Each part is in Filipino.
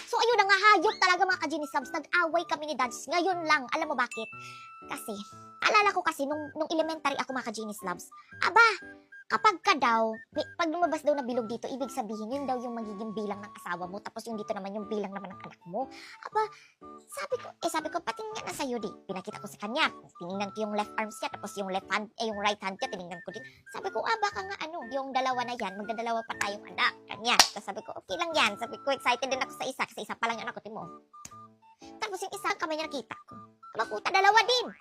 So ayun na nga, hayop talaga mga ka-Genius Loves. Nag-away kami ni Dads. Ngayon lang. Alam mo bakit? Kasi, alala ko kasi nung elementary ako mga ka-Genius Loves. Aba, kapag ka daw, pag lumabas daw na bilog dito, ibig sabihin, yun daw yung magiging bilang ng asawa mo. Tapos yung dito naman yung bilang naman ng anak mo. Aba, sabi ko, patingin nga na sa'yo di. Pinakita ko sa kanya. Tinignan ko yung left arms niya, tapos yung left hand, yung right hand niya, tinignan ko din. Sabi ko, baka nga yung dalawa na yan, magdadalawa pa tayong anak. Kanya. Tapos sabi ko, okay lang yan. Sabi ko, excited din ako sa isa, kasi isa pa lang yung anak ko, Timo. Tapos yung isa kamay niya nakita ko. Makuta, dalawa din.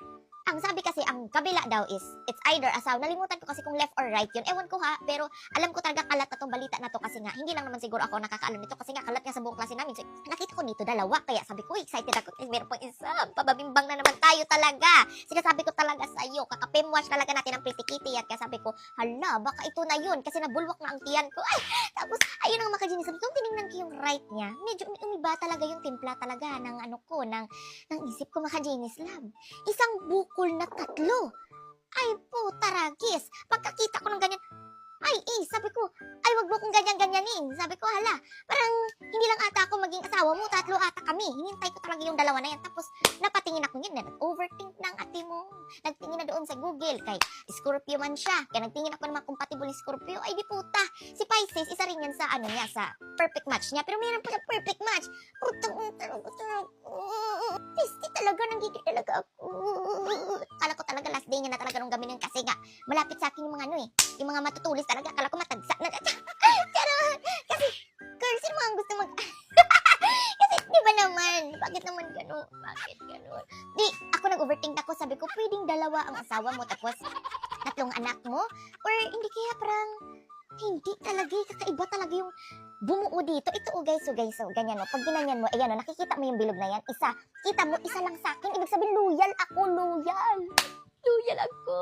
Ang sabi kasi, ang kabila daw is, it's either asawa. Nalimutan ko kasi kung left or right yun. Ewan ko ha, pero alam ko talaga kalat na tong balita na to kasi nga, hindi lang naman siguro ako nakakaalam nito kasi nga kalat nga sa buong klase namin. So, nakita ko nito, dalawa. Kaya sabi ko, excited ako. Meron pang isa. Pababimbang na naman tayo talaga. Sinasabi ko talaga sa'yo, kakapimwash talaga natin ang pretty kitty yan. Kaya sabi ko, hala, baka ito na yun. Kasi nabulwak na ang tiyan ko. Ay, tapos, ayun ang makaginis. Sabi ko, tinignan ko yung right niya. Medyo umiba talaga yung timpla talaga ng ng isip ko makaginis lab. Isang bukol na 3. Ay po, taragis. Pagkakita ko ng ganyan, sabi ko, wag mo kong ganyan-ganyanin. Sabi ko, hala, parang hindi lang ata ako maging asawa mo, 3 ata kami. Hinintay ko talaga yung dalawa na yan. Tapos, napatingin ako yun, nag-overthink ng ate mo. Nagtingin na doon sa Google, kay Scorpio man siya. Kaya nagtingin ako ng mga compatible Scorpio. Ay, di puta. Si Pisces, isa rin yan sa, sa perfect match niya. Pero mayroon pa sa perfect match. Pisty talaga, nanggigil talaga ako. Kala ko talaga last day niya na talaga nung gabi nun kasi nga, malapit sa akin yung mga yung mga matutulis talaga. Kala ko matagsa na. Pero, kasi, girl, sino mga gusto kasi, di ba naman? Bakit naman gano'n? Bakit gano'n? Di, ako nag-overthink ako. Sabi ko, pwedeng dalawa ang asawa mo tapos 3 anak mo? Or hindi kaya parang, hindi talaga, kakaiba talaga yung bumuo dito. Ito guys, ganyan Pag ginanyan mo, ayan nakikita mo yung bilog na yan. Kita mo, isa lang sa akin. Ibig sabihin, loyal ako, loyal. Loyal ako.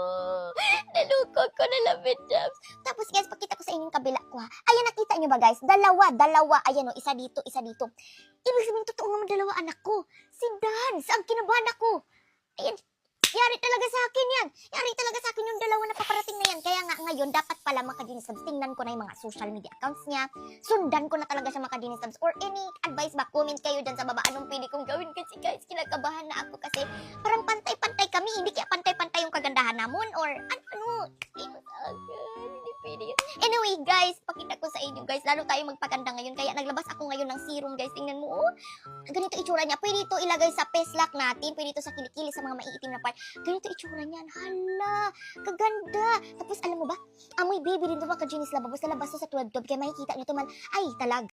Nalukot ko na labit, Jobs. Tapos guys, pakita ko sa inyo yung kabila ko ha. Ayan, nakita nyo ba guys? Dalawa. Ayan isa dito. Ibig sabihin, totoo naman 2 anak ko. Si Dance, ang kinabahan ako. Ayan, yari talaga sa akin yan. Yari talaga sa akin yung 2 na paparating na yan. Kaya nga ngayon, dapat pala mga ka-Genius Loves, tingnan ko na yung mga social media accounts niya. Sundan ko na talaga siya mga ka-Genius Loves. Or any advice ba, comment kayo dyan sa baba. Anong pwede kong gawin? Kasi guys, kinakabahan na ako kasi parang pantay-pantay kami. Hindi kaya pantay-pantay yung kagandahan namon. Or ano, hindi pwede yun. Anyway guys, pakita ko sa inyo guys. Lalo tayo magpaganda ngayon. Kaya naglabas ako ngayon ng serum guys. Tingnan mo oh. Ganito itsura niya. Pwede ito ilagay sa face lock natin. Pwede ito sa kilikili sa mga maiitim na part. Ganito itsura niyan. Hala, kaganda. Tapos alam mo ba, amoy baby rin ito mga ka-Genius Loves. Sa labas to sa 12 kaya makikita nyo ito man. Ay, talaga.